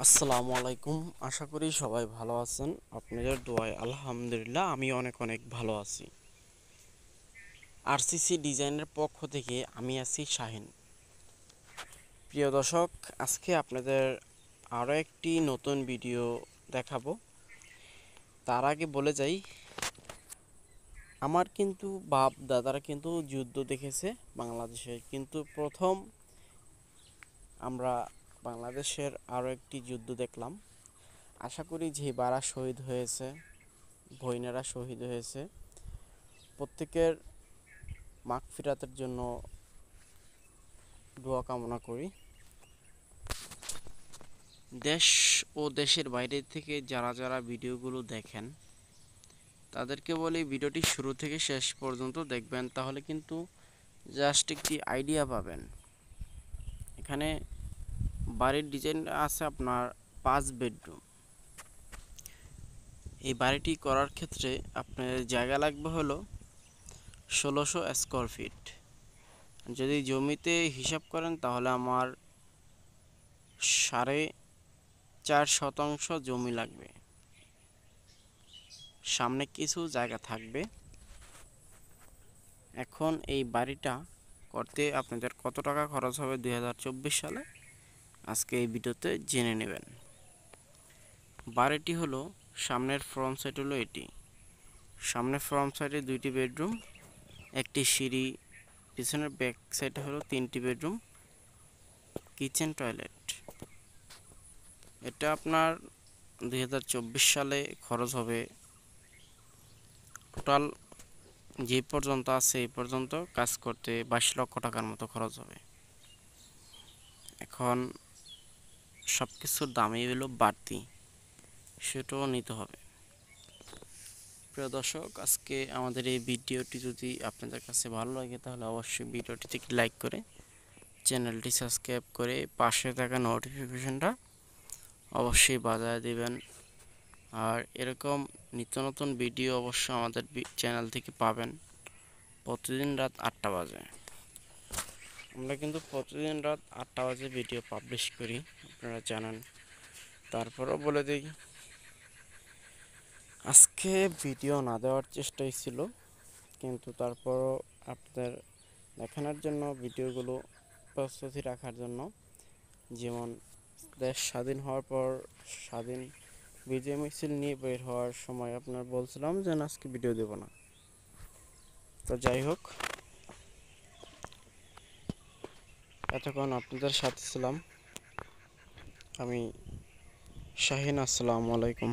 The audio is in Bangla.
আসসালামু আলাইকুম। আশা করি সবাই ভালো আছেন। আপনাদের দোয়ায় আলহামদুলিল্লাহ আমি অনেক অনেক ভালো আছি। আরসিসি ডিজাইনের পক্ষ থেকে আমি আছি শাহিন। প্রিয় দর্শক, আজকে আপনাদের আরও একটি নতুন ভিডিও দেখাবো। তার আগে বলে যাই, আমার কিন্তু বাপ দাদারা কিন্তু যুদ্ধ দেখেছে বাংলাদেশে, কিন্তু প্রথম আমরা বাংলাদেশের আরও একটি যুদ্ধ দেখলাম। আশা করি যে বারা শহীদ হয়েছে, ভৈনেরা শহীদ হয়েছে, প্রত্যেকের মাগফিরাতের জন্য দোয়া কামনা করি। দেশ ও দেশের বাইরে থেকে যারা যারা ভিডিওগুলো দেখেন তাদেরকে বলি ভিডিওটি শুরু থেকে শেষ পর্যন্ত দেখবেন, তাহলে কিন্তু জাস্ট একটি আইডিয়া পাবেন। এখানে বাড়ির ডিজাইন আছে আপনার 5 বেডরুম। এই বাড়িটি করার ক্ষেত্রে আপনার জায়গা লাগবে হলো 1600 স্কোয়ার ফিট। যদি জমিতে হিসাব করেন তাহলে আমার 4.5 শতাংশ জমি লাগবে। সামনে কিছু জায়গা থাকবে। এখন এই বাড়িটা করতে আপনাদের কত টাকা খরচ হবে 2024 সালে, আজকে এই ভিডিওতে জেনে নেবেন। বাড়িটি হলো সামনের ফ্রন্ট সাইড হলো এটি। সামনের ফ্রন্ট সাইডে 2টি বেডরুম, একটি সিঁড়ি, পিছনের ব্যাক সাইডে হলো 3টি বেডরুম, কিচেন, টয়লেট। এটা আপনার 2024 সালে খরচ হবে টোটাল যে পর্যন্ত আছে এই পর্যন্ত কাজ করতে 22 লক্ষ টাকার মতো খরচ হবে। এখন সব কিছুর দামই হলো বাড়তি, সেটাও নিতে হবে। প্রিয় দর্শক, আজকে আমাদের এই ভিডিওটি যদি আপনাদের কাছে ভালো লাগে তাহলে অবশ্যই ভিডিওটিতে লাইক করে চ্যানেলটি সাবস্ক্রাইব করে পাশে থাকা নোটিফিকেশনটা অবশ্যই বাজায় দিবেন। আর এরকম নিত্য নতুন ভিডিও অবশ্যই আমাদের চ্যানেল থেকে পাবেন প্রতিদিন রাত 8টা বাজে। আমরা কিন্তু প্রতিদিন রাত 8টা বাজে ভিডিও পাবলিশ করি, আপনারা জানেন। তারপরেও বলে দিই, আজকে ভিডিও না দেওয়ার চেষ্টাই ছিল, কিন্তু তারপরও আপনাদের দেখানোর জন্য ভিডিওগুলো প্রস্তুতি রাখার জন্য, যেমন দেশ স্বাধীন হওয়ার পর স্বাধীন বিজয় মিছিল নিয়ে বের হওয়ার সময় আপনার বলছিলাম যে আজকে ভিডিও দেব না। তো যাই হোক, এতক্ষণ আপনাদের সাথে ছিলাম আমি শাহিন। আসসালামু আলাইকুম।